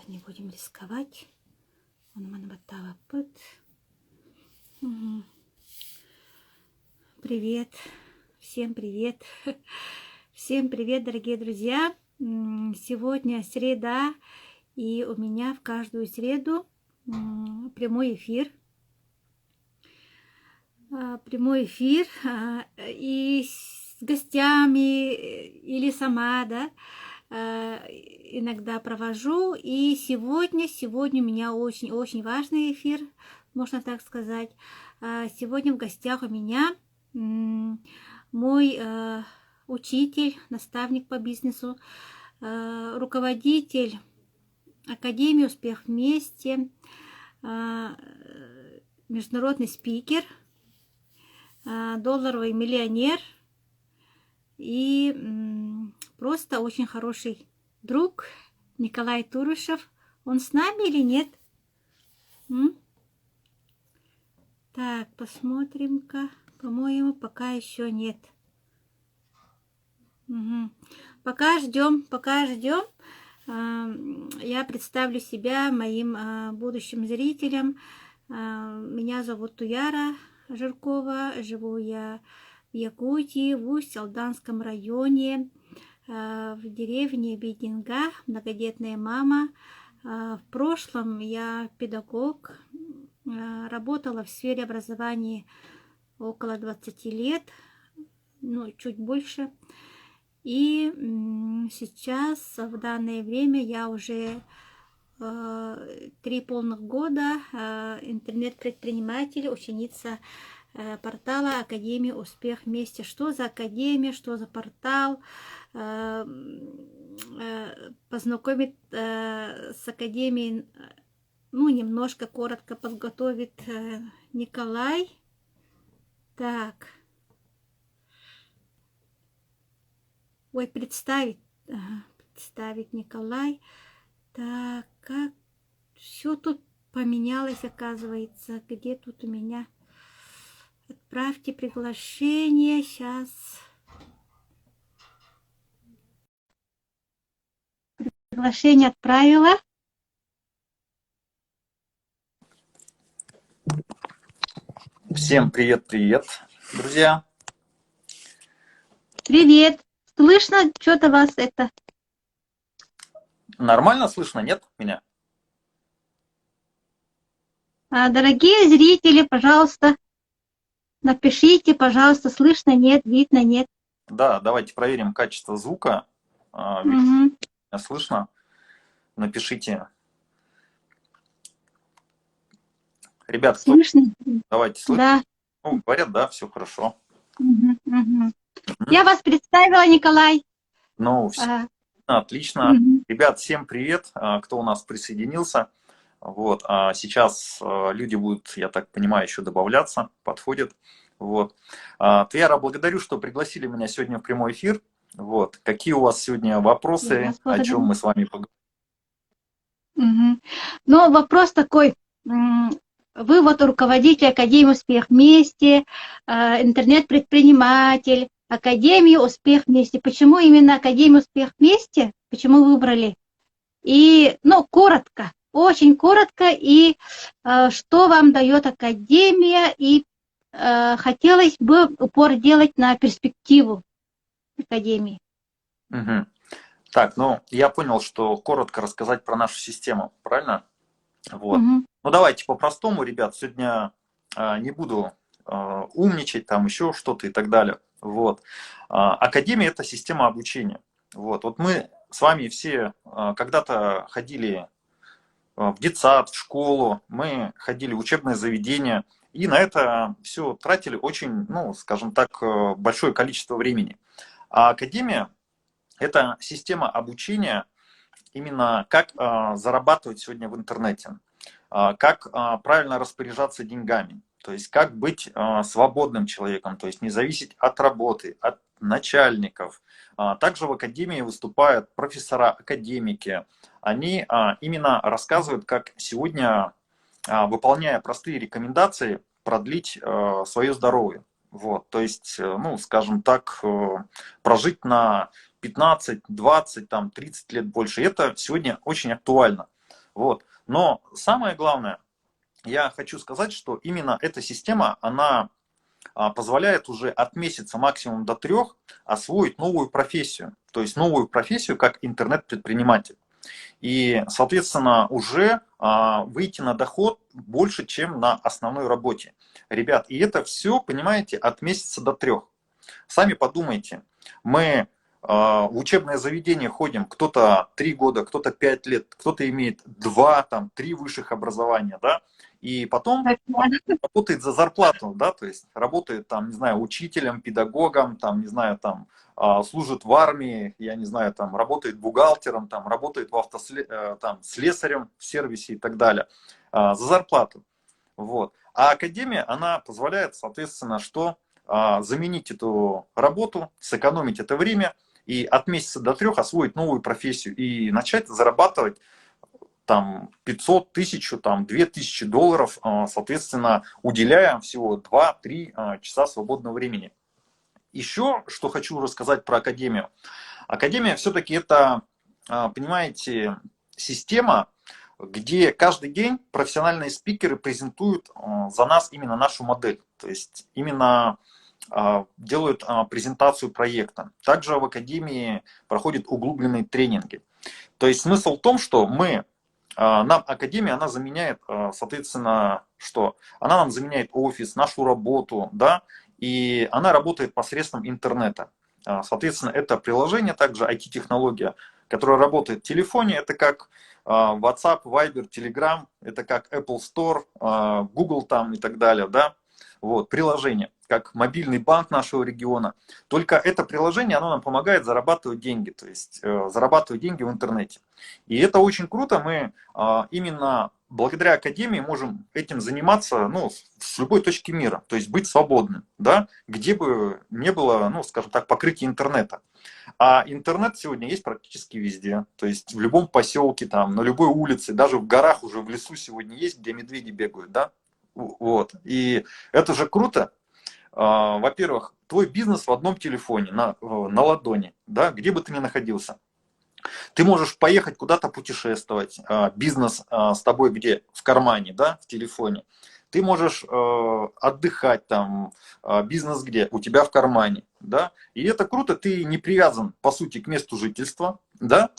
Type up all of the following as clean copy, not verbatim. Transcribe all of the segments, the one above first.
не будем рисковать. Он манбатава пыт. Привет. Всем привет. Всем привет, дорогие друзья. Сегодня среда, и у меня в каждую среду прямой эфир. Прямой эфир и с гостями, или сама, да, иногда провожу. И сегодня у меня очень важный эфир, можно так сказать. Сегодня в гостях у меня мой учитель, наставник по бизнесу, руководитель Академии «Успех вместе», международный спикер, долларовый миллионер и просто очень хороший друг Николай Турышев. Он с нами или нет? Так, посмотрим-ка. По-моему, пока еще нет. Пока ждем. Я представлю себя моим будущим зрителям. Меня зовут Туяра Жиркова. Живу я в Якутии, в Усть-Алданском районе, в деревне Бидинга, многодетная мама. В прошлом я педагог, работала в сфере образования около 20 лет, чуть больше. И сейчас, в данное время, я уже 3 полных года интернет-предприниматель, ученица портала Академии «Успех вместе». Что за академия, что за портал? Познакомить с академией, немножко коротко подготовит Николай. Так. Представить Николай. Так, как все тут поменялось, оказывается. Где тут у меня? Отправьте приглашение. Сейчас. Приглашение отправила. Всем привет, друзья. Привет. Слышно что-то вас это? Нормально слышно, нет меня? Дорогие зрители, пожалуйста, напишите, пожалуйста, слышно, нет, видно, нет. Да, давайте проверим качество звука. Меня слышно? Напишите. Ребят, слышно? Давайте слышно. Да. Говорят, да, все хорошо. Я вас представила, Николай. Все отлично. Ребят, всем привет, кто у нас присоединился. Вот, сейчас люди будут, я так понимаю, еще добавляться, подходят. Вот. Туяра, благодарю, что пригласили меня сегодня в прямой эфир. Вот. Какие у вас сегодня вопросы, о чем мы с вами поговорим? Вопрос такой. Вы руководитель Академии «Успех вместе», интернет-предприниматель, Академия «Успех вместе». Почему именно Академия «Успех вместе»? Почему выбрали? И, коротко, очень коротко, и что вам дает Академия, и хотелось бы упор делать на перспективу Академии. Так, я понял, что коротко рассказать про нашу систему, правильно? Вот. Давайте по-простому, ребят, сегодня не буду умничать, там еще что-то и так далее. Вот. Академия – это система обучения. Вот мы с вами все когда-то ходили в детсад, в школу, мы ходили в учебное заведение, и на это все тратили очень, скажем так, большое количество времени. А Академия – это система обучения, именно как зарабатывать сегодня в интернете, как правильно распоряжаться деньгами, то есть как быть свободным человеком, то есть не зависеть от работы, от начальников. Также в Академии выступают профессора, академики. Они именно рассказывают, как сегодня, выполняя простые рекомендации, продлить свое здоровье. Вот, то есть, скажем так, прожить на 15, 20, 30 лет больше. Это сегодня очень актуально. Вот. Но самое главное, я хочу сказать, что именно эта система, она позволяет уже от месяца максимум до 3 освоить новую профессию. То есть новую профессию как интернет-предприниматель. И, соответственно, уже выйти на доход больше, чем на основной работе. Ребят, и это все, понимаете, от месяца до 3. Сами подумайте, мы в учебное заведение ходим, кто-то 3 года, кто-то 5 лет, кто-то имеет 2, там, 3 высших образования, да, и потом работает за зарплату, да, то есть работает там, не знаю, учителем, педагогом, там, не знаю, там, служит в армии, я не знаю, там, работает бухгалтером, там, работает там, слесарем в сервисе и так далее, за зарплату. Вот. А академия, она позволяет, соответственно, что заменить эту работу, сэкономить это время и от месяца до 3 освоить новую профессию и начать зарабатывать там 500, 1000, там 2000 долларов, соответственно, уделяя всего 2-3 часа свободного времени. Еще, что хочу рассказать про академию. Академия все-таки это, понимаете, система, где каждый день профессиональные спикеры презентуют за нас именно нашу модель. То есть именно делают презентацию проекта. Также в академии проходят углубленные тренинги. То есть смысл в том, что нам академия, она заменяет, соответственно, что? Она нам заменяет офис, нашу работу, да, и она работает посредством интернета. Соответственно, это приложение, также IT-технология, которая работает в телефоне, это как WhatsApp, Viber, Telegram, это как Apple Store, Google там и так далее, да, вот, приложение, как мобильный банк нашего региона. Только это приложение, оно нам помогает зарабатывать деньги, то есть зарабатывать деньги в интернете. И это очень круто, мы именно благодаря академии можем этим заниматься, ну, с любой точки мира, то есть быть свободным, да, где бы не было, ну, скажем так, покрытия интернета. А интернет сегодня есть практически везде, то есть в любом поселке, там, на любой улице, даже в горах уже в лесу сегодня есть, где медведи бегают, да, вот. И это же круто. Во-первых, твой бизнес в одном телефоне, на ладони, да, где бы ты ни находился. Ты можешь поехать куда-то путешествовать, бизнес с тобой где? В кармане, да, в телефоне. Ты можешь отдыхать там, бизнес где? У тебя в кармане, да. И это круто, ты не привязан, по сути, к месту жительства, да.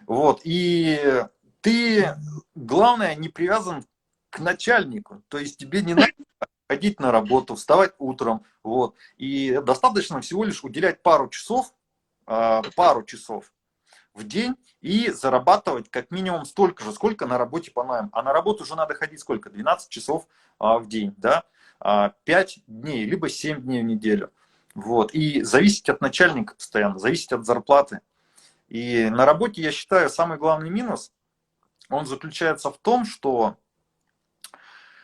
Вот, и ты, главное, не привязан к начальнику, то есть тебе не надо ходить на работу, вставать утром, вот, и достаточно всего лишь уделять пару часов в день и зарабатывать как минимум столько же, сколько на работе по найму. А на работу уже надо ходить сколько? 12 часов в день, да? 5 дней, либо 7 дней в неделю. Вот. И зависеть от начальника постоянно, зависеть от зарплаты. И на работе, я считаю, самый главный минус, он заключается в том, что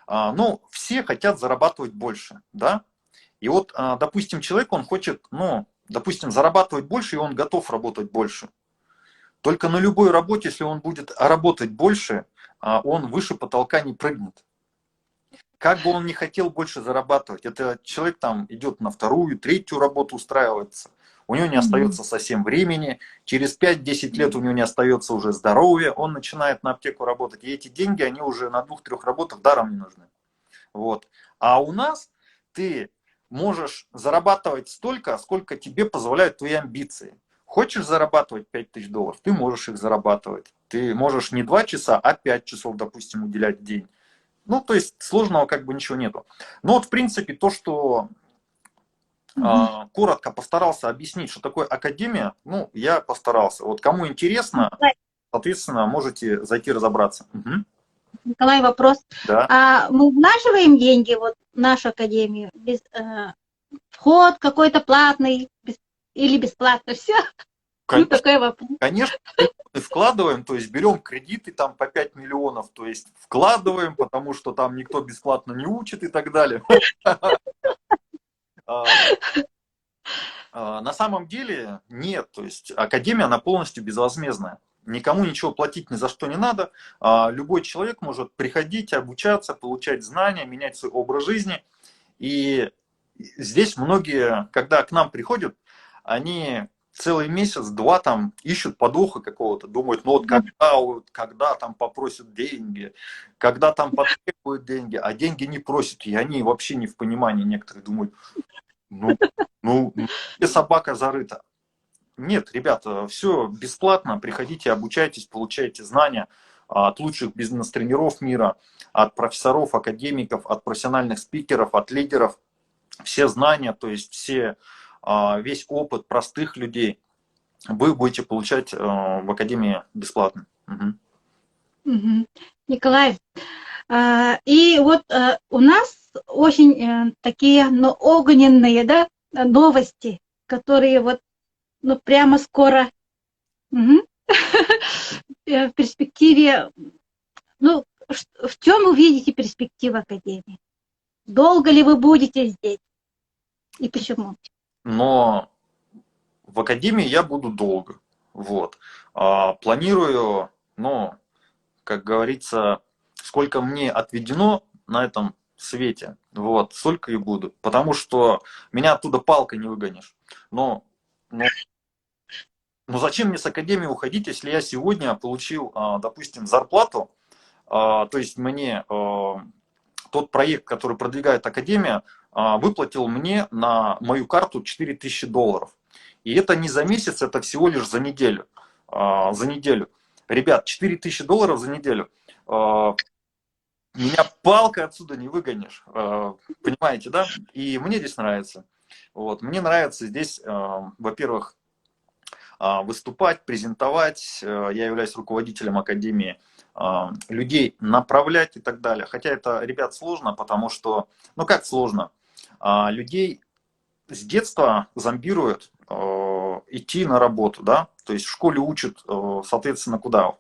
ну, все хотят зарабатывать больше, да? И вот, допустим, человек, он хочет, ну, допустим, зарабатывать больше, и он готов работать больше. Только на любой работе, если он будет работать больше, он выше потолка не прыгнет. Как бы он ни хотел больше зарабатывать, это человек там идет на вторую, третью работу устраивается, у него не остается совсем времени, через 5-10 лет у него не остается уже здоровья, он начинает на аптеку работать, и эти деньги, они уже на 2-3 работах даром не нужны. Вот. А у нас ты можешь зарабатывать столько, сколько тебе позволяют твои амбиции. Хочешь зарабатывать 5000 долларов, ты можешь их зарабатывать. Ты можешь не 2 часа, а 5 часов, допустим, уделять в день. Ну, то есть сложного как бы ничего нету. Но вот, в принципе, то, что коротко постарался объяснить, что такое академия, ну, я постарался. Вот кому интересно, соответственно, можете зайти разобраться. Угу. Николай, вопрос. Да. Мы влаживаем деньги вот, в нашу академию? Вход какой-то платный или бесплатно? Все? Конечно, ну, такой вопрос. Конечно, вкладываем, то есть берем кредиты там по 5 миллионов, то есть вкладываем, потому что там никто бесплатно не учит и так далее. На самом деле нет, то есть академия, она полностью безвозмездная. Никому ничего платить ни за что не надо. Любой человек может приходить, обучаться, получать знания, менять свой образ жизни. И здесь многие, когда к нам приходят, они целый месяц-два там ищут подвоха какого-то, думают, ну вот когда там попросят деньги, когда там потребуют деньги, а деньги не просят, и они вообще не в понимании, некоторые думают, ну, где собака зарыта. Нет, ребята, все бесплатно, приходите, обучайтесь, получайте знания от лучших бизнес-тренеров мира, от профессоров, академиков, от профессиональных спикеров, от лидеров. Все знания, то есть весь опыт простых людей вы будете получать в Академии бесплатно. Угу. Николай, и вот у нас очень такие, ну, огненные, да, новости, которые вот, ну, прямо скоро в перспективе, ну, в чем вы видите перспективу Академии? Долго ли вы будете здесь? И почему? Но в Академии я буду долго. Вот. Планирую, ну, как говорится, сколько мне отведено на этом свете, вот, столько и буду. Потому что меня оттуда палкой не выгонишь. Но зачем мне с Академии уходить, если я сегодня получил, допустим, зарплату, то есть мне тот проект, который продвигает Академия, выплатил мне на мою карту $4000. И это не за месяц, это всего лишь за неделю. За неделю. Ребят, $4000 за неделю. Меня палкой отсюда не выгонишь. Понимаете, да? И мне здесь нравится. Вот. Мне нравится здесь, во-первых, выступать, презентовать. Я являюсь руководителем Академии, людей направлять и так далее. Хотя это, ребят, сложно, потому что, ну как сложно, людей с детства зомбируют идти на работу, да, то есть в школе учат, соответственно, куда?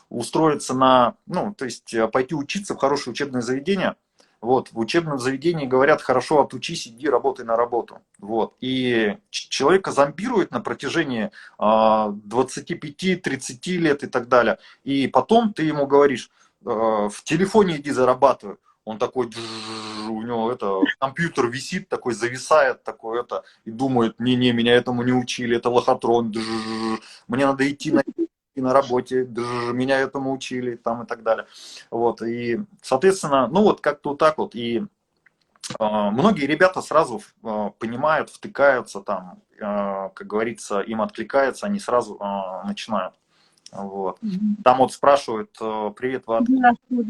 Устроиться на, ну, то есть пойти учиться в хорошее учебное заведение. Вот, в учебном заведении говорят, хорошо отучись, иди, работай на работу. Вот, и человека зомбирует на протяжении 25-30 лет и так далее. И потом ты ему говоришь, в телефоне иди зарабатывай. Он такой, у него это, компьютер висит, такой зависает, такой это, и думает, не-не, меня этому не учили, это лохотрон, мне надо идти на работе, меня этому учили, там и так далее. Вот, и, соответственно, ну вот как-то вот так вот, и многие ребята сразу понимают, втыкаются там, как говорится, им откликается, они сразу начинают. Вот. Там вот спрашивают, привет, вы откуда?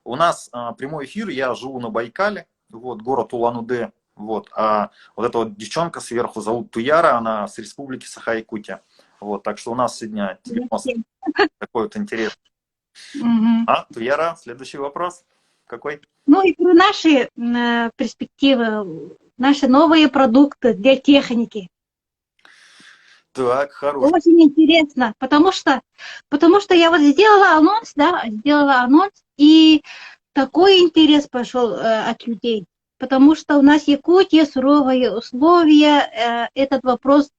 У нас прямой эфир, я живу на Байкале, вот, город Улан-Удэ, вот, а вот эта вот девчонка сверху зовут Туяра, она с республики Саха-Якутия. Вот, так что у нас сегодня такой вот интерес. Туяра, следующий вопрос. Какой? Ну и про наши перспективы, наши новые продукты для техники. Так, хорошо. Очень интересно, потому что я вот сделала анонс, да, и такой интерес пошел от людей. Потому что у нас Якутия, суровые условия, этот вопрос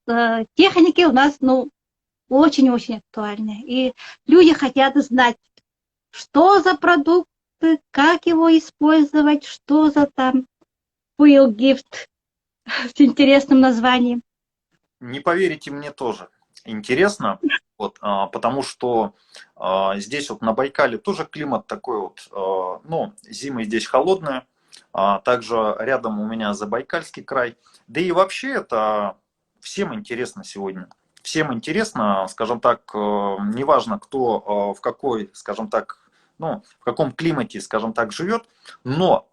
техники у нас, ну, очень-очень актуальный. И люди хотят знать, что за продукты, как его использовать, что за там Will Gift с интересным названием. Не поверите, мне тоже интересно, вот, потому что здесь вот на Байкале тоже климат такой вот, ну, зимы здесь холодные, также рядом у меня Забайкальский край, да и вообще это всем интересно сегодня. Всем интересно, скажем так, неважно кто в какой, скажем так, ну, в каком климате, скажем так, живет, но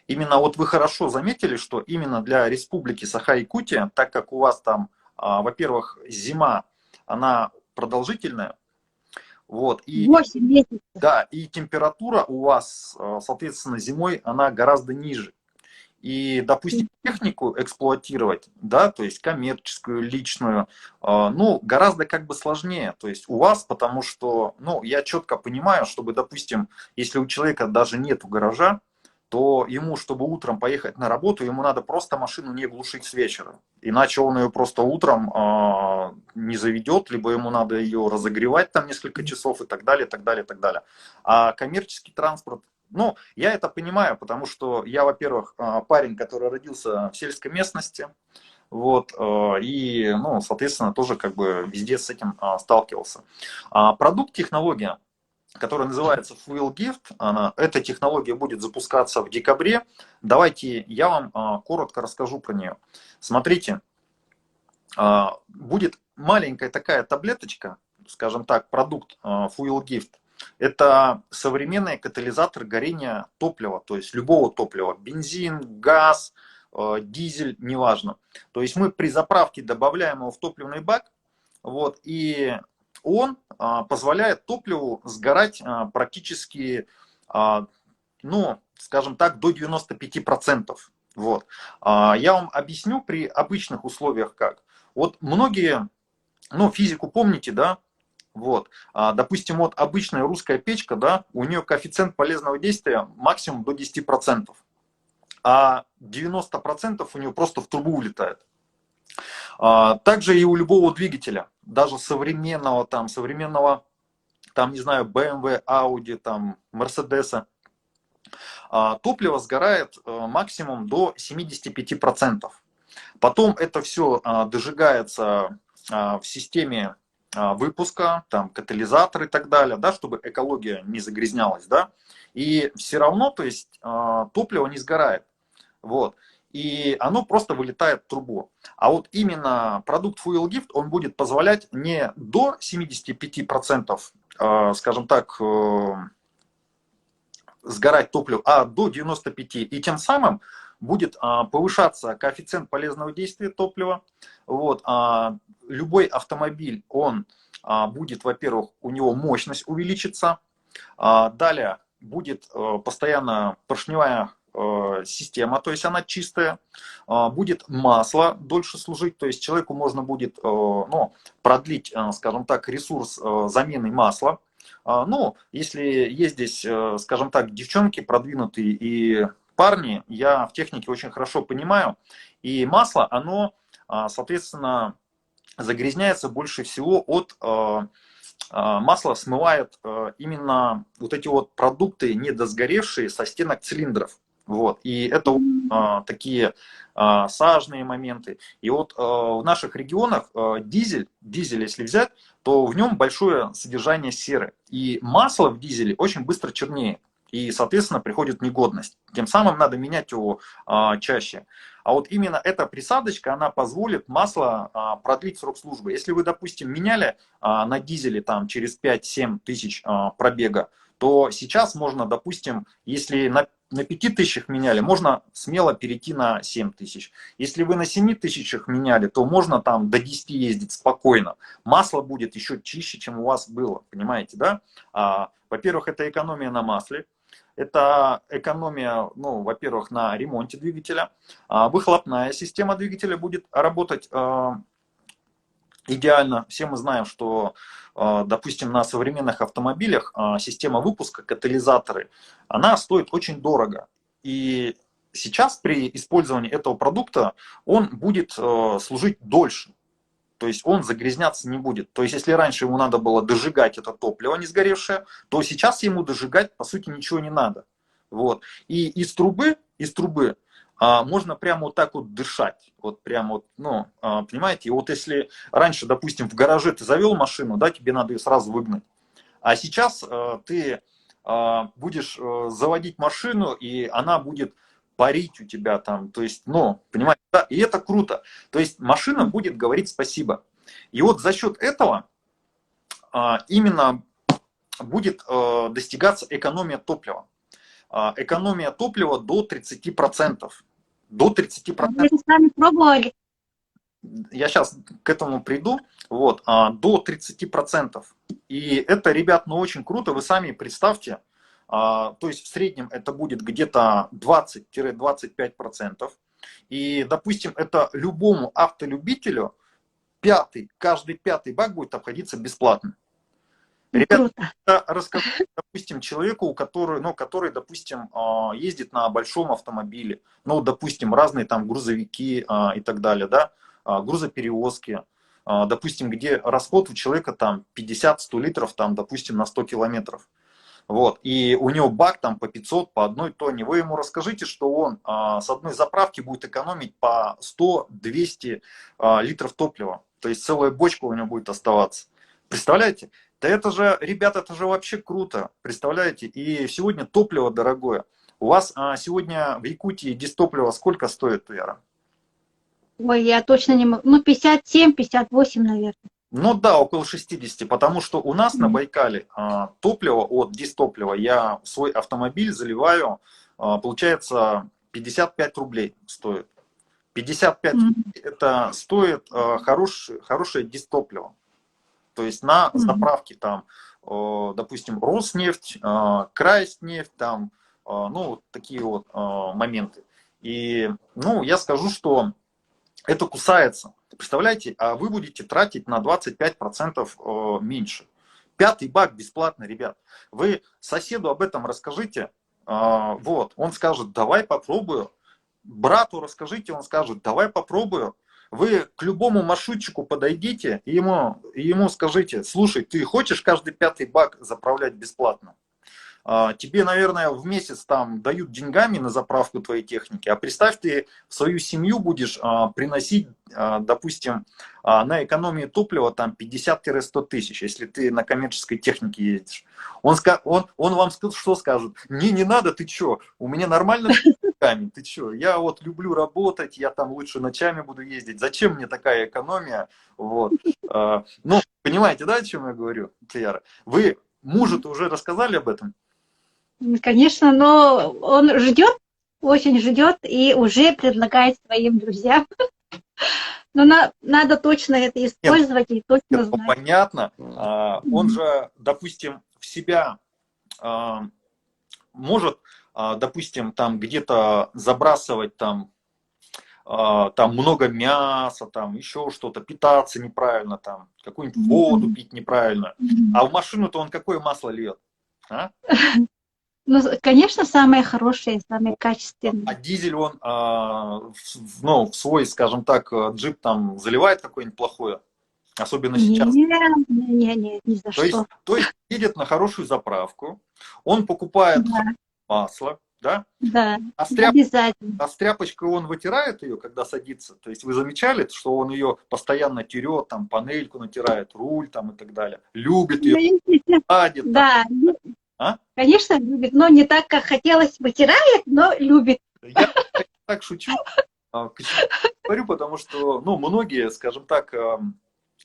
именно вот вы хорошо заметили, что именно для республики Саха-Якутия, так как у вас там, во-первых, зима, она продолжительная, вот, и, 8 месяцев. да, и температура у вас, соответственно, зимой, она гораздо ниже. И, допустим, технику эксплуатировать, да, то есть коммерческую, личную, ну, гораздо как бы сложнее, то есть у вас, потому что, ну, я четко понимаю, чтобы, допустим, если у человека даже нет гаража, то ему, чтобы утром поехать на работу, ему надо просто машину не глушить с вечера. Иначе он ее просто утром не заведет, либо ему надо ее разогревать там несколько часов и так далее, и так далее, и так далее. А коммерческий транспорт, ну, я это понимаю, потому что я, во-первых, парень, который родился в сельской местности, вот, и, ну, соответственно, тоже как бы везде с этим сталкивался. Продукт-технология, которая называется Fuel Gift, эта технология будет запускаться в декабре. Давайте я вам коротко расскажу про нее. Смотрите, будет маленькая такая таблеточка, скажем так, продукт Fuel Gift. Это современный катализатор горения топлива, то есть любого топлива, бензин, газ, дизель, неважно. То есть мы при заправке добавляем его в топливный бак, вот, и он позволяет топливу сгорать практически, ну, скажем так, до 95%. Вот. Я вам объясню при обычных условиях как. Вот многие, ну, физику помните, да? Вот. Допустим, вот обычная русская печка, да, у нее коэффициент полезного действия максимум до 10%, а 90% у нее просто в трубу улетает. Также и у любого двигателя, даже современного, там, не знаю, BMW, Audi, там, Mercedes, топливо сгорает максимум до 75%. Потом это все дожигается в системе выпуска, там, катализатор и так далее, да, чтобы экология не загрязнялась, да, и все равно, то есть, топливо не сгорает, вот, и оно просто вылетает в трубу. А вот именно продукт Fuel Gift, он будет позволять не до 75%, скажем так, сгорать топливо, а до 95%. И тем самым будет повышаться коэффициент полезного действия топлива. Вот, любой автомобиль, он будет, во-первых, у него мощность увеличится. Далее будет постоянно поршневая система, то есть она чистая. Будет масло дольше служить, то есть человеку можно будет, ну, продлить, скажем так, ресурс замены масла. Ну, если есть здесь, скажем так, девчонки продвинутые и парни, я в технике очень хорошо понимаю, и масло, оно, соответственно, загрязняется больше всего от масло смывает именно вот эти вот продукты недосгоревшие со стенок цилиндров. Вот. И это такие сажные моменты. И вот в наших регионах дизель, если взять, то в нем большое содержание серы. И масло в дизеле очень быстро чернеет. И, соответственно, приходит негодность. Тем самым надо менять его чаще. А вот именно эта присадочка, она позволит масло продлить срок службы. Если вы, допустим, меняли на дизеле там, через 5-7 тысяч пробега, то сейчас можно, допустим, если на 5 тысячах меняли, можно смело перейти на 7 тысяч. Если вы на 7 тысячах меняли, то можно там до 10 ездить спокойно. Масло будет еще чище, чем у вас было, понимаете, да? Во-первых, это экономия на масле. Это экономия, ну, во-первых, на ремонте двигателя. Выхлопная система двигателя будет работать идеально. Все мы знаем, что, допустим, на современных автомобилях система выпуска, катализаторы, она стоит очень дорого. И сейчас при использовании этого продукта он будет служить дольше. То есть он загрязняться не будет. То есть если раньше ему надо было дожигать это топливо не сгоревшее, то сейчас ему дожигать по сути ничего не надо. Вот. И из трубы можно прямо вот так вот дышать. Вот прямо вот, ну, понимаете, и вот если раньше, допустим, в гараже ты завел машину, да, тебе надо ее сразу выгнать. А сейчас ты будешь заводить машину, и она будет парить у тебя там, то есть, ну, понимаете, да, и это круто. То есть машина будет говорить спасибо. И вот за счет этого именно будет достигаться экономия топлива. Экономия топлива до 30%. До 30%. Вы же сами пробовали. Я сейчас к этому приду. Вот, до 30%. И это, ребят, ну очень круто. Вы сами представьте. То есть в среднем это будет где-то 20-25%. И, допустим, это любому автолюбителю каждый пятый бак будет обходиться бесплатно. Ребята, расскажу, допустим, человеку, который, допустим, ездит на большом автомобиле, ну, допустим, разные там грузовики и так далее, да, грузоперевозки, допустим, где расход у человека там 50-100 литров, там, допустим, на 100 километров. Вот, и у него бак там по 500, по 1 тонне. Вы ему расскажите, что он с одной заправки будет экономить по 100-200 литров топлива. То есть целая бочка у него будет оставаться. Представляете? Да это же, ребята, это же вообще круто. Представляете? И сегодня топливо дорогое. У вас сегодня в Якутии дистопливо сколько стоит, Туяра? Ой, я точно не могу. Ну, 57-58, наверное. Ну да, около 60, потому что у нас на Байкале топливо от дистоплива, я в свой автомобиль заливаю, получается 55 рублей стоит. 55 рублей это стоит хорошее дистопливо. То есть на заправке там, допустим, Роснефть, Крайснефть, там, ну, такие вот моменты. И, ну, я скажу, что это кусается. Представляете, а вы будете тратить на 25% меньше. 5-й бак бесплатно, ребят. Вы соседу об этом расскажите, вот, он скажет, давай попробую. Брату расскажите, он скажет, давай попробую. Вы к любому маршрутчику подойдите и ему скажите, слушай, ты хочешь каждый 5-й бак заправлять бесплатно? Тебе, наверное, в месяц там дают деньгами на заправку твоей техники, а представь, ты в свою семью будешь приносить, допустим, на экономию топлива там 50-100 тысяч, если ты на коммерческой технике ездишь. Он вам что скажет? Не надо, ты что, у меня нормально с деньгами, ты что, я вот люблю работать, я там лучше ночами буду ездить, зачем мне такая экономия? Вот. Ну, понимаете, да, о чем я говорю, Тияра? Вы мужу-то уже рассказали об этом? Конечно, но он ждет, очень ждет и уже предлагает своим друзьям. Но надо точно это использовать и точно Ну, знать. понятно. Он же, допустим, в себя может, допустим, там где-то забрасывать там много мяса, там еще что-то, питаться неправильно, там какую-нибудь воду пить неправильно. А в машину-то он какое масло льет? А? Ну, конечно, самые хорошие, самые А качественные. дизель он, ну, в свой, скажем так, джип там заливает какое-нибудь плохое, особенно сейчас. Не, ни за что. То есть едет на хорошую заправку, он покупает Да, масло, да, да, а обязательно. с тряпочкой он вытирает ее, когда садится. То есть вы замечали, что он ее постоянно терет, там панельку натирает, руль там и так далее. Любит ее, садит там. Да, А? конечно, любит, но не так, как хотелось, вытирает, но любит. Я так шучу, говорю, потому что, ну, многие, скажем так,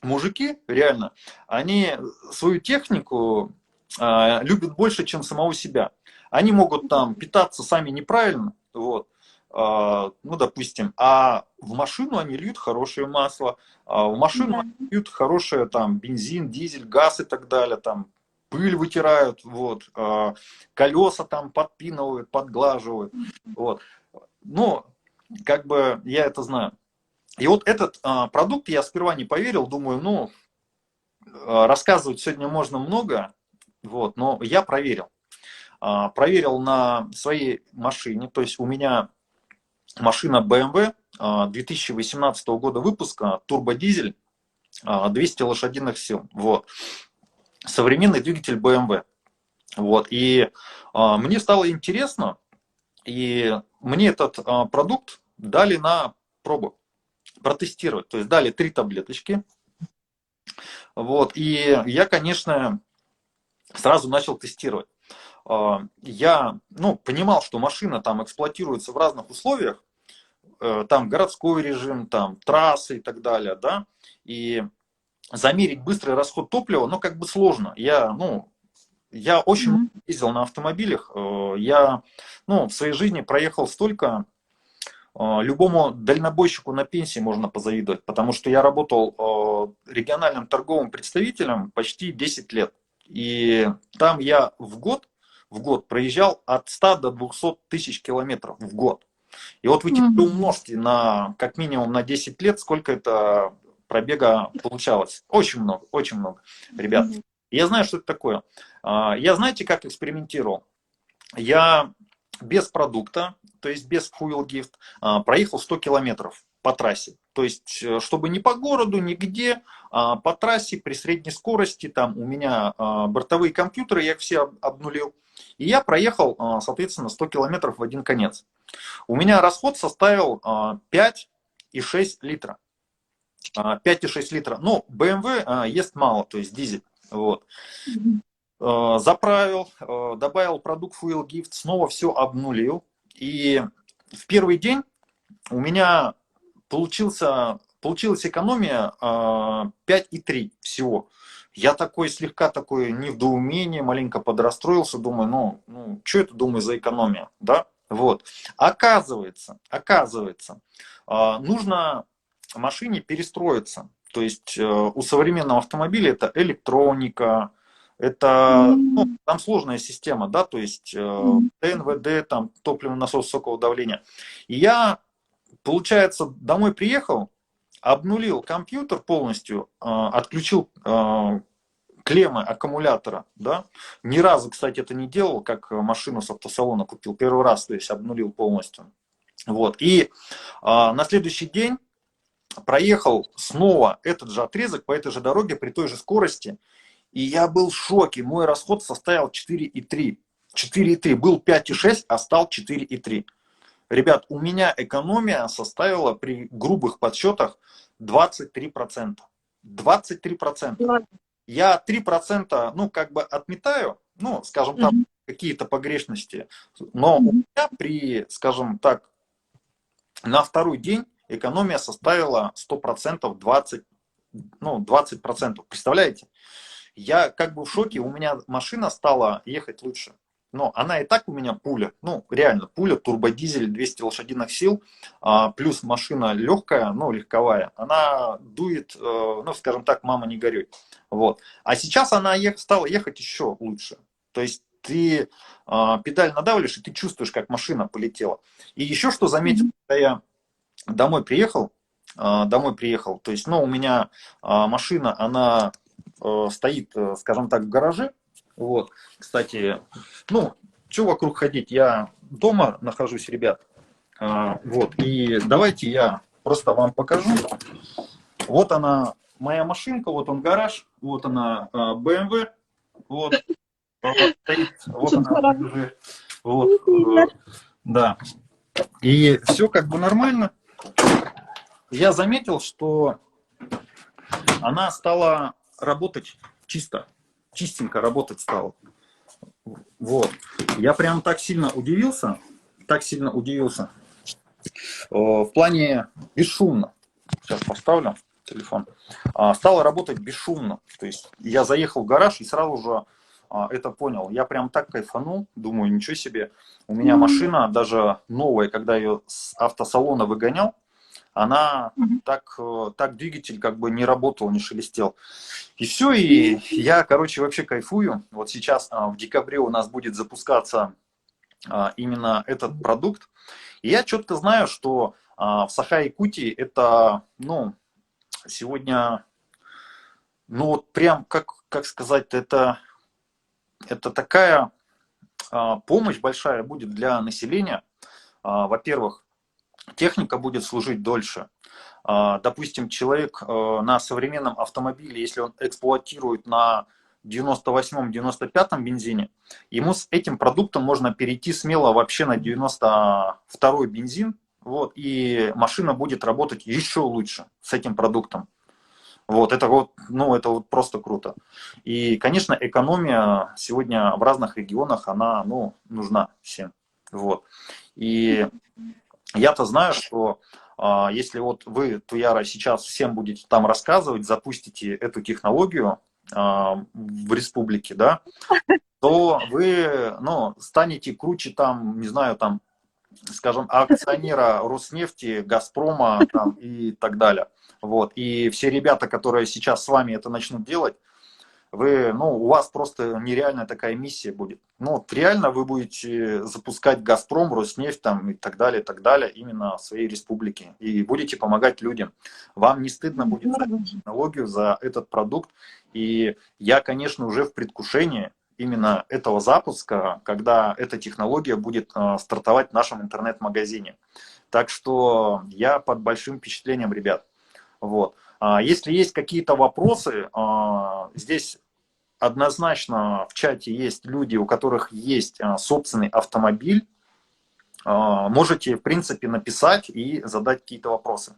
мужики, реально, они свою технику любят больше, чем самого себя. Они могут там питаться сами неправильно, вот, ну, допустим, а в машину они льют хорошее масло, в машину Да. они льют хорошее там бензин, дизель, газ и так далее, там пыль вытирают, вот, колеса там подпинывают, подглаживают, вот. Ну, как бы я это знаю. И вот этот продукт я сперва не поверил, думаю, ну, рассказывать сегодня можно много, вот, но я проверил. Проверил на своей машине, то есть у меня машина BMW 2018 года выпуска, турбодизель, 200 лошадиных сил, вот, современный двигатель BMW. Вот, и мне стало интересно, и мне этот продукт дали на пробу, протестировать. То есть дали 3 таблеточки. Вот, и я, конечно, сразу начал тестировать. Я, ну, понимал, что машина там эксплуатируется в разных условиях, там городской режим, там трассы и так далее, да, и замерить быстрый расход топлива, ну, как бы сложно. Я очень много ездил на автомобилях, я, ну, в своей жизни проехал столько, любому дальнобойщику на пенсии можно позавидовать, потому что я работал региональным торговым представителем почти 10 лет. И там я в год проезжал от 100 до 200 тысяч километров в год. И вот вы теперь умножьте на как минимум на 10 лет, сколько это пробега получалось. Очень много, ребят. Я знаю, что это такое. Я, знаете, как экспериментировал? Я без продукта, то есть без Fuel Gift, проехал 100 километров. по трассе. То есть, чтобы не по городу, нигде, а по трассе при средней скорости, там у меня бортовые компьютеры, я их все обнулил. И я проехал, соответственно, 100 километров в один конец. У меня расход составил 5,6 литра. 5,6 литра. Ну, BMW ест мало, то есть дизель. Вот. Заправил, добавил продукт Fuel Gift, снова все обнулил. И в первый день у меня получилась экономия 5,3 всего. Я такой слегка такой не в недоумении, маленько подрастроился, думаю, ну что это, думаю, за экономия, да? Вот. Оказывается, нужно машине перестроиться. То есть у современного автомобиля это электроника, это, ну, там сложная система, да, то есть ТНВД, там топливный насос высокого давления. И я, получается, домой приехал, обнулил компьютер полностью, отключил клеммы аккумулятора, да. Ни разу, кстати, это не делал, как машину с автосалона купил. Первый раз, то есть обнулил полностью. Вот. И на следующий день проехал снова этот же отрезок по этой же дороге при той же скорости. И я был в шоке. Мой расход составил 4,3. 4,3. Был 5,6, а стал 4,3. Ребят, у меня экономия составила при грубых подсчетах 23%. 23%. Я 3%, ну, как бы отметаю, ну, скажем так, какие-то погрешности. Но у меня при, скажем так, на второй день экономия составила 100%, 20%. Ну, 20%. Представляете? Я как бы в шоке, у меня машина стала ехать лучше. Но она и так у меня пуля, ну реально пуля, турбодизель, 200 лошадиных сил, плюс машина легкая, ну легковая, она дует, ну скажем так, мама не горюй. Вот. А сейчас она стала ехать еще лучше. То есть ты педаль надавливаешь, и ты чувствуешь, как машина полетела. И еще что заметил, когда я домой приехал, то есть, ну, у меня машина, она стоит, скажем так, в гараже. Вот, кстати, ну, что вокруг ходить, я дома нахожусь, ребят. Вот, и давайте я просто вам покажу. Вот она, моя машинка, вот он гараж, вот она BMW, вот, стоит, вот она уже, вот, да. И все как бы нормально. Я заметил, что она стала работать чистенько работать стала. Вот. Я прям так сильно удивился, в плане бесшумно. Сейчас поставлю телефон. Стала работать бесшумно. То есть я заехал в гараж и сразу же это понял. Я прям так кайфанул, думаю, ничего себе. У меня машина, даже новая, когда ее с автосалона выгонял, она так двигатель как бы не работал, не шелестел. И все, и я, короче, вообще кайфую. Вот сейчас в декабре у нас будет запускаться именно этот продукт. И я четко знаю, что в Саха-Якутии это, ну, сегодня, ну вот прям, как сказать, это такая помощь большая будет для населения. Во-первых, техника будет служить дольше. Допустим, человек на современном автомобиле, если он эксплуатирует на 98-95 бензине, ему с этим продуктом можно перейти смело вообще на 92-й бензин, вот, и машина будет работать еще лучше с этим продуктом. Вот, это вот, ну, это вот просто круто. И, конечно, экономия сегодня в разных регионах, она, ну, нужна всем. Вот. И я-то знаю, что если вот вы, Туяра, сейчас всем будете там рассказывать, запустите эту технологию в республике, да, то вы, ну, станете круче там, не знаю, там, скажем, акционера Роснефти, Газпрома там, и так далее. Вот. И все ребята, которые сейчас с вами это начнут делать, вы, ну, у вас просто нереальная такая миссия будет. Ну, реально вы будете запускать Газпром, Роснефть там, и так далее, именно в своей республике. И будете помогать людям. Вам не стыдно будет за эту технологию, за этот продукт. И я, конечно, уже в предвкушении именно этого запуска, когда эта технология будет стартовать в нашем интернет-магазине. Так что я под большим впечатлением, ребят. Вот. Если есть какие-то вопросы, здесь однозначно в чате есть люди, у которых есть собственный автомобиль. Можете, в принципе, написать и задать какие-то вопросы.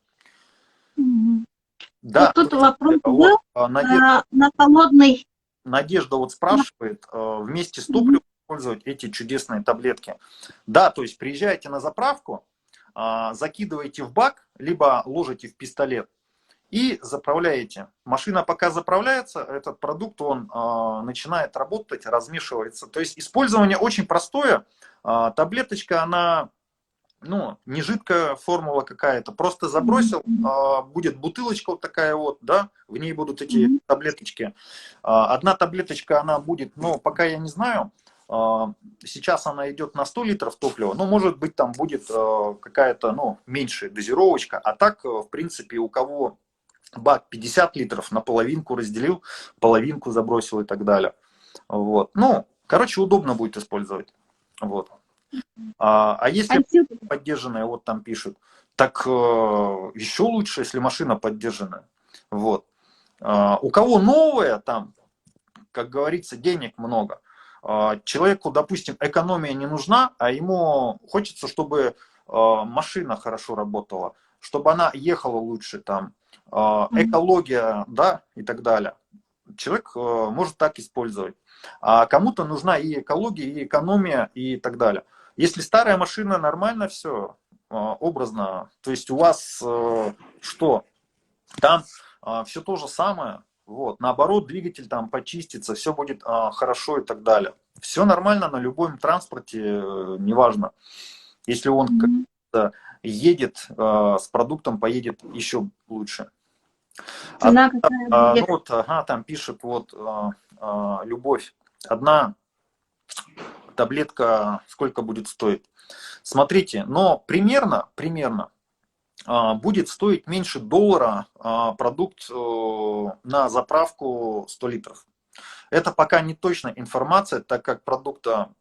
Да, вот тут вопрос был Надежда, на холодный. Надежда вот спрашивает, вместе с топливом использовать эти чудесные таблетки. Да, то есть приезжаете на заправку, закидываете в бак, либо ложите в пистолет и заправляете. Машина пока заправляется, этот продукт, он начинает работать, размешивается. То есть использование очень простое. Таблеточка, она, ну, не жидкая формула какая-то. Просто забросил, будет бутылочка вот такая вот, да, в ней будут эти таблеточки. Одна таблеточка, она будет, ну, пока я не знаю, сейчас она идет на 100 литров топлива, но может быть там будет какая-то, ну, меньшая дозировочка. А так, в принципе, у кого бак 50 литров, на половинку разделил, половинку забросил и так далее. Вот. Ну, короче, удобно будет использовать. Вот. А если поддержанная, вот там пишут, так еще лучше, если машина поддержанная. Вот. У кого новая, там, как говорится, денег много. Человеку, допустим, экономия не нужна, а ему хочется, чтобы машина хорошо работала, чтобы она ехала лучше, там, экология, да, и так далее. Человек может так использовать. А кому-то нужна и экология, и экономия, и так далее. Если старая машина, нормально все, образно. То есть у вас что? Там все то же самое. Вот. Наоборот, двигатель там почистится, все будет хорошо и так далее. Все нормально на любом транспорте, неважно. Если он едет с продуктом, поедет еще лучше. Цена какая будет? Ну вот, там пишет, вот, Любовь, одна таблетка сколько будет стоить? Смотрите, но примерно будет стоить меньше доллара продукт на заправку 100 литров. Это пока не точная информация, так как продукта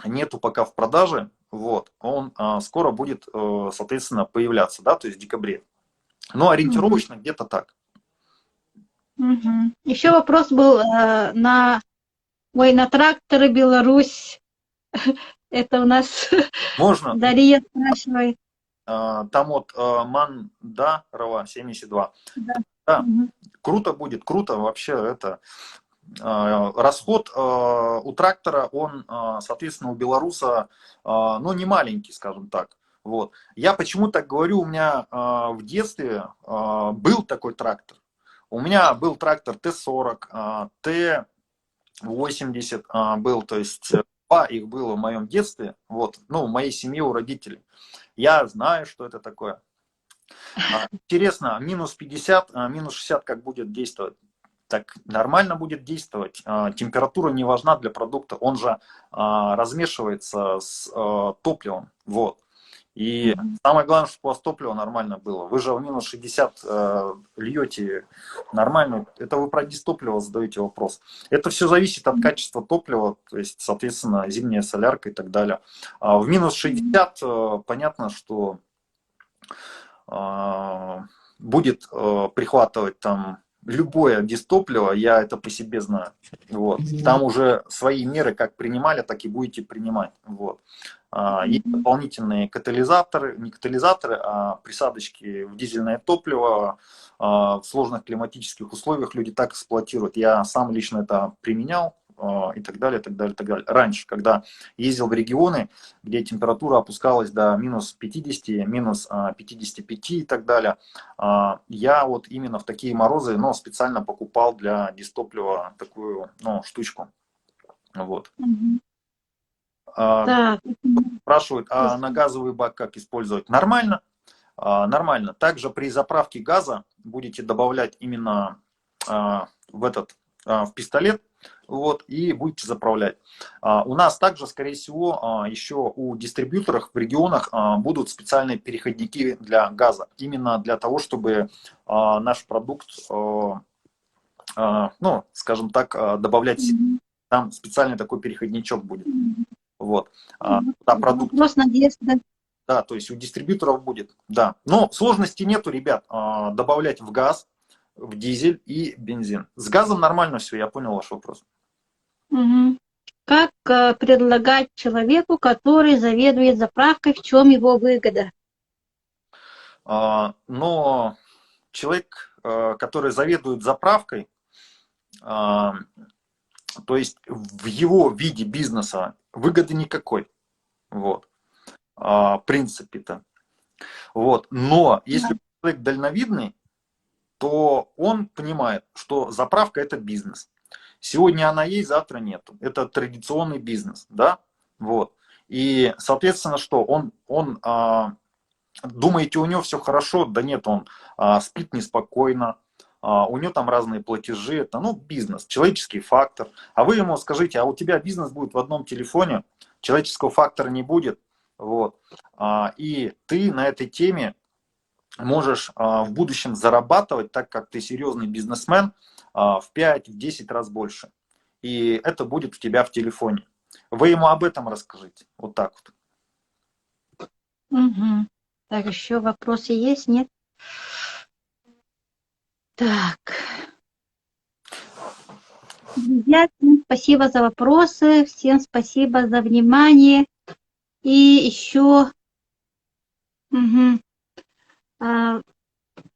нету пока в продаже. Вот, он скоро будет, соответственно, появляться, да, то есть в декабре. Но ориентировочно где-то так. Еще вопрос был на тракторы Беларусь. Это у нас Можно. Дарья спрашивает. Там вот Мандарова 72. Да. Круто будет, круто вообще это. Расход у трактора, он, соответственно, у белоруса, ну, не маленький, скажем так. Вот. Я почему так говорю, у меня в детстве был такой трактор. У меня был трактор Т-40, Т-80 был, то есть два их было в моем детстве, вот, ну, в моей семье, у родителей. Я знаю, что это такое. Интересно, минус 50, минус 60 как будет действовать? Так нормально будет действовать. Температура не важна для продукта, он же размешивается с топливом. Вот. И самое главное, чтобы у вас топливо нормально было. Вы же в минус 60 льете нормально. Это вы про дистопливо задаете вопрос. Это все зависит от качества топлива, то есть, соответственно, зимняя солярка и так далее. В минус 60 понятно, что будет прихватывать там любое дистопливо, я это по себе знаю. Вот. Там уже свои меры как принимали, так и будете принимать. Вот. Есть дополнительные катализаторы, не катализаторы, а присадочки в дизельное топливо. В сложных климатических условиях люди так эксплуатируют. Я сам лично это применял. И так далее, и так далее, и так далее. Раньше, когда ездил в регионы, где температура опускалась до минус 50, минус 55 и так далее, я вот именно в такие морозы, но специально покупал для дистоплива такую, ну, штучку. Вот. Спрашивают, а на газовый бак как использовать? Нормально. Нормально. Также при заправке газа будете добавлять именно в пистолет, вот, и будете заправлять. У нас также, скорее всего, еще у дистрибьюторов в регионах будут специальные переходники для газа. Именно для того, чтобы наш продукт, ну, скажем так, добавлять. Там специальный такой переходничок будет. Вот. Вопрос Надежды. Да, то есть у дистрибьюторов будет, да. Но сложности нету, ребят, добавлять в газ, в дизель и бензин. С газом нормально все, я понял ваш вопрос. Угу. Как предлагать человеку, который заведует заправкой, в чем его выгода? Но человек, который заведует заправкой, то есть в его виде бизнеса выгоды никакой. Вот. В принципе-то. Вот. Но если человек дальновидный, то он понимает, что заправка это бизнес. Сегодня она есть, завтра нету. Это традиционный бизнес, да? Вот. И, соответственно, что он думаете, у него все хорошо? Да нет, он спит неспокойно, у него там разные платежи, это, ну, бизнес, человеческий фактор. А вы ему скажите, а у тебя бизнес будет в одном телефоне, человеческого фактора не будет, вот. И ты на этой теме можешь в будущем зарабатывать, так как ты серьезный бизнесмен, в 5-10 раз больше. И это будет у тебя в телефоне. Вы ему об этом расскажите. Вот так вот. Угу. Так, еще вопросы есть, нет? Так. Друзья, всем спасибо за вопросы, всем спасибо за внимание. И еще... Угу.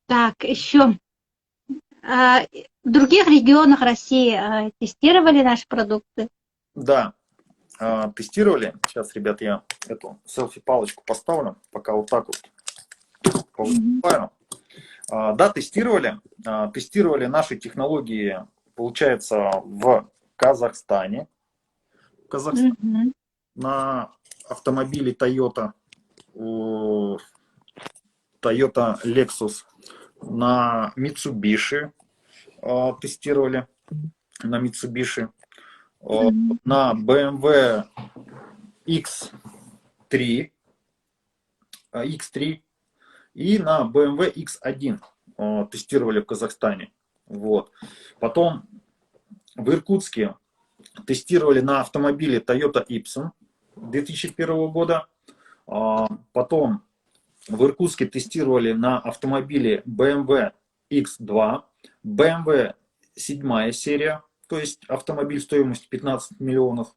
Так, еще... в других регионах России тестировали наши продукты? Да, тестировали. Сейчас, ребят, я эту селфи-палочку поставлю, пока вот так вот повыступаю. Да, тестировали. Тестировали наши технологии, получается, в Казахстане. На автомобиле Toyota Lexus, на Mitsubishi тестировали, на Mitsubishi, на BMW X3 и на BMW X1 тестировали в Казахстане. Вот. Потом в Иркутске тестировали на автомобиле Toyota Ipson 2001 года. Потом в Иркутске тестировали на автомобиле BMW X2, BMW 7 серия, то есть автомобиль стоимостью 15 миллионов.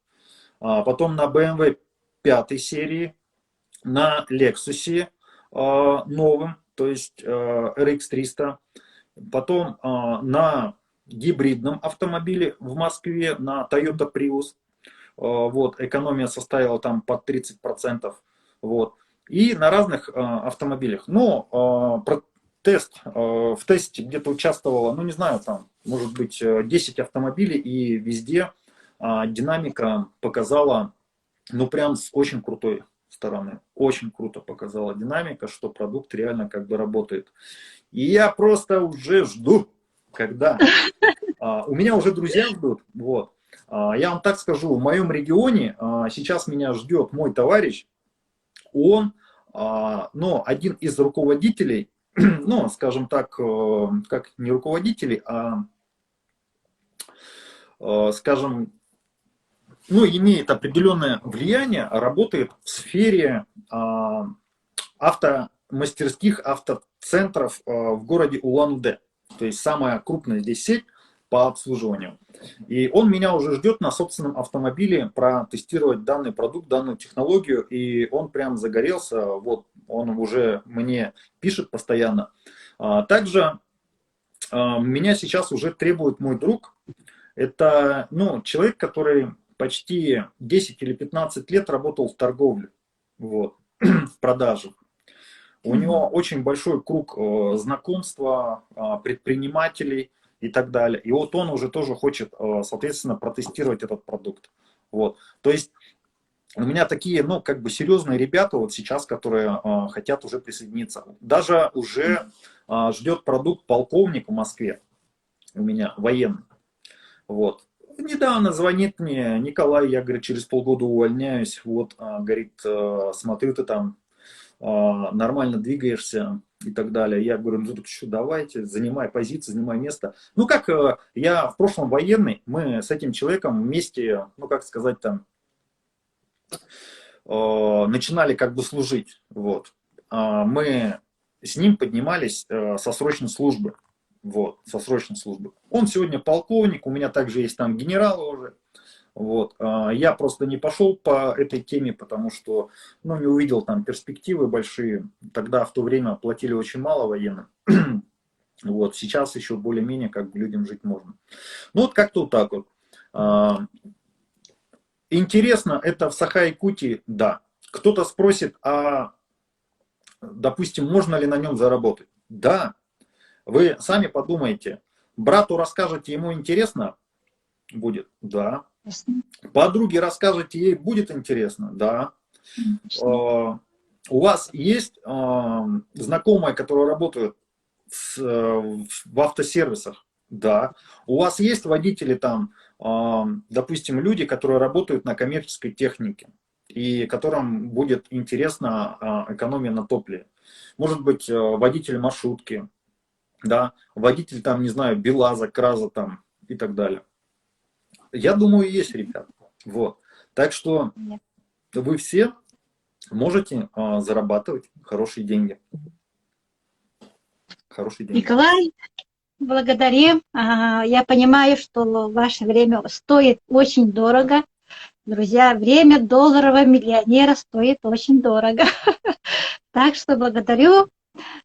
Потом на BMW 5 серии, на Lexus новым, то есть RX 300. Потом на гибридном автомобиле в Москве, на Toyota Prius. Вот, экономия составила там под 30%. Вот. И на разных автомобилях. Но в тесте где-то участвовало, ну не знаю, там, может быть, 10 автомобилей, и везде динамика показала, ну прям с очень крутой стороны. Очень круто показала динамика, что продукт реально как бы работает. И я просто уже жду, когда... У меня уже друзья ждут, вот. Я вам так скажу, в моем регионе сейчас меня ждет мой товарищ, он, ну, один из руководителей, ну, скажем так, как не руководителей, скажем, ну, имеет определенное влияние, работает в сфере автомастерских, автоцентров в городе Улан-Удэ. То есть самая крупная здесь сеть по обслуживанию. И он меня уже ждет на собственном автомобиле протестировать данный продукт, данную технологию. И он прям загорелся. Вот он уже мне пишет постоянно. Также меня сейчас уже требует мой друг. Это, ну, человек, который почти 10 или 15 лет работал в торговле, вот, в продажах. У него очень большой круг знакомства, предпринимателей и так далее. И вот он уже тоже хочет, соответственно, протестировать этот продукт. Вот. То есть у меня такие, ну, как бы серьезные ребята вот сейчас, которые хотят уже присоединиться. Даже уже ждет продукт полковник в Москве у меня, военный. Вот. Недавно звонит мне Николай, я, говорит, через полгода увольняюсь. Вот, говорит, смотрю, ты там нормально двигаешься и так далее. Я говорю, ну так что, давайте, занимай позицию, занимай место. Ну как, я в прошлом военный, мы с этим человеком вместе, ну как сказать там, начинали как бы служить. Вот. Мы с ним поднимались со срочной службы. Вот, со срочной службы. Он сегодня полковник, у меня также есть там генералы уже. Вот. Я просто не пошел по этой теме, потому что ну, не увидел там перспективы большие. Тогда в то время платили очень мало военным. Вот. Сейчас еще более-менее как бы людям жить можно. Ну вот как-то вот так вот. Интересно, это в Саха-Якутии, да. Кто-то спросит, допустим, можно ли на нем заработать? Да. Вы сами подумайте. Брату расскажете, ему интересно будет? Да. Подруге расскажете, ей будет интересно? Да. У вас есть знакомые, которые работают в автосервисах? Да. У вас есть водители там, допустим, люди, которые работают на коммерческой технике, и которым будет интересна экономия на топливе. Может быть, водитель маршрутки, да, водитель там, не знаю, БелАЗа, КРАЗа там и так далее. Я думаю, есть, ребят. Вот. Так что вы все можете зарабатывать хорошие деньги. Хорошие деньги. Николай, благодарим. Я понимаю, что ваше время стоит очень дорого. Друзья, время долларового миллионера стоит очень дорого. Так что благодарю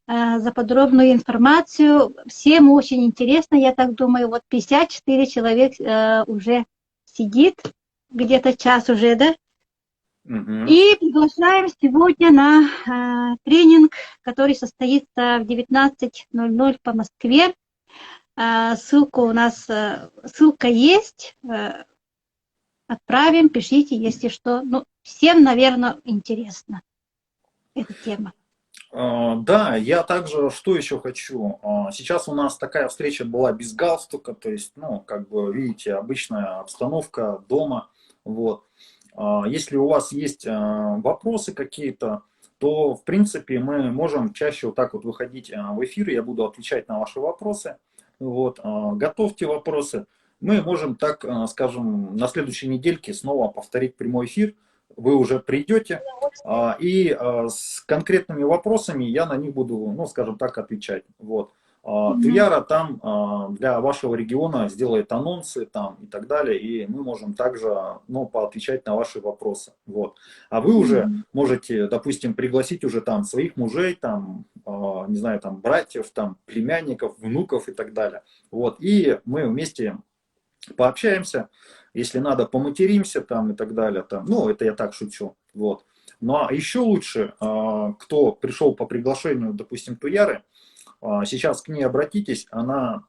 за подробную информацию. Всем очень интересно, я так думаю. Вот 54 человек уже сидит, где-то час уже, да? И приглашаем сегодня на тренинг, который состоится в 19:00 по Москве. Ссылка есть. Отправим, пишите, если что. Ну, всем, наверное, интересна эта тема. Да, я также, что еще хочу. Сейчас у нас такая встреча была без галстука, то есть, ну, как бы, видите, обычная обстановка дома, вот. Если у вас есть вопросы какие-то, то, в принципе, мы можем чаще вот так вот выходить в эфир, я буду отвечать на ваши вопросы, вот. Готовьте вопросы. Мы можем так, скажем, на следующей недельке снова повторить прямой эфир, вы уже придете, и с конкретными вопросами я на них буду, ну, скажем так, отвечать. Вот. Туяра там для вашего региона сделает анонсы там и так далее, и мы можем также, ну, поотвечать на ваши вопросы. Вот. А вы уже можете, допустим, пригласить уже там своих мужей, там, не знаю, там, братьев, там, племянников, внуков и так далее. Вот. И мы вместе пообщаемся, если надо, поматеримся там и так далее. Там. Ну, это я так шучу. Вот. Ну, а еще лучше, кто пришел по приглашению, допустим, Туяры, сейчас к ней обратитесь, она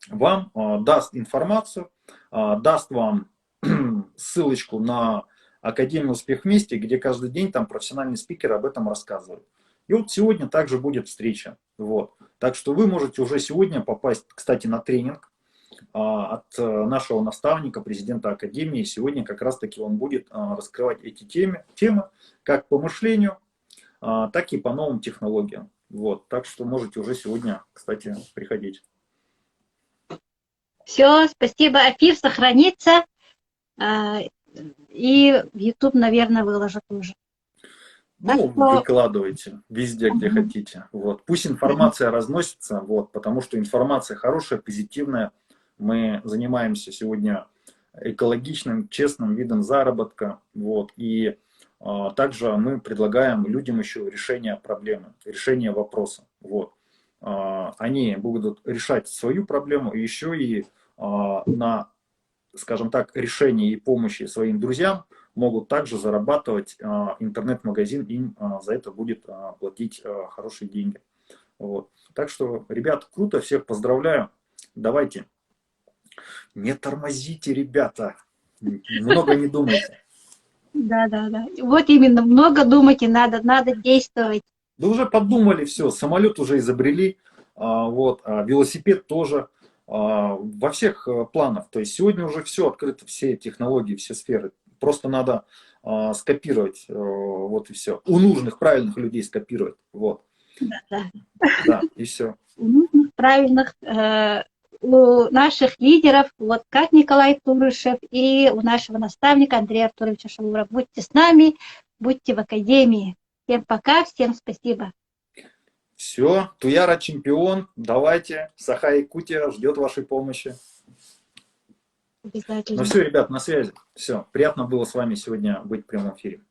вам даст информацию, даст вам ссылочку на Академию «Успех вместе», где каждый день там профессиональный спикер об этом рассказывает. И вот сегодня также будет встреча. Вот. Так что вы можете уже сегодня попасть, кстати, на тренинг от нашего наставника, президента Академии. Сегодня как раз таки он будет раскрывать эти темы как по мышлению, так и по новым технологиям. Вот. Так что можете уже сегодня, кстати, приходить. Все, спасибо. Эфир сохранится. И в YouTube, наверное, выложат уже. Ну, выкладывайте везде, где хотите. Вот. Пусть информация разносится, вот, потому что информация хорошая, позитивная. Мы занимаемся сегодня экологичным, честным видом заработка. Вот, и также мы предлагаем людям еще решение проблемы, решение вопроса. Вот. Они будут решать свою проблему, и еще и на, скажем так, решение и помощи своим друзьям могут также зарабатывать. Интернет-магазин им за это будет платить хорошие деньги. Вот. Так что, ребят, круто, всех поздравляю. Давайте. Не тормозите, ребята. Много не думайте. Да. Вот именно, много думать и надо действовать. Да уже подумали, все, самолет уже изобрели, вот, велосипед тоже, во всех планах. То есть сегодня уже все открыто, все технологии, все сферы. Просто надо скопировать, вот и все. У нужных, правильных людей скопировать. Вот. Да, и все. У нужных, правильных, у наших лидеров, вот как Николай Турышев, и у нашего наставника Андрея Артуровича Шалура. Будьте с нами, будьте в Академии. Всем пока, всем спасибо. Все, Туяра чемпион. Давайте, Саха-Якутия ждет вашей помощи. Ну Обязательно. все, ребят, на связи. Все, приятно было с вами сегодня быть в прямом эфире.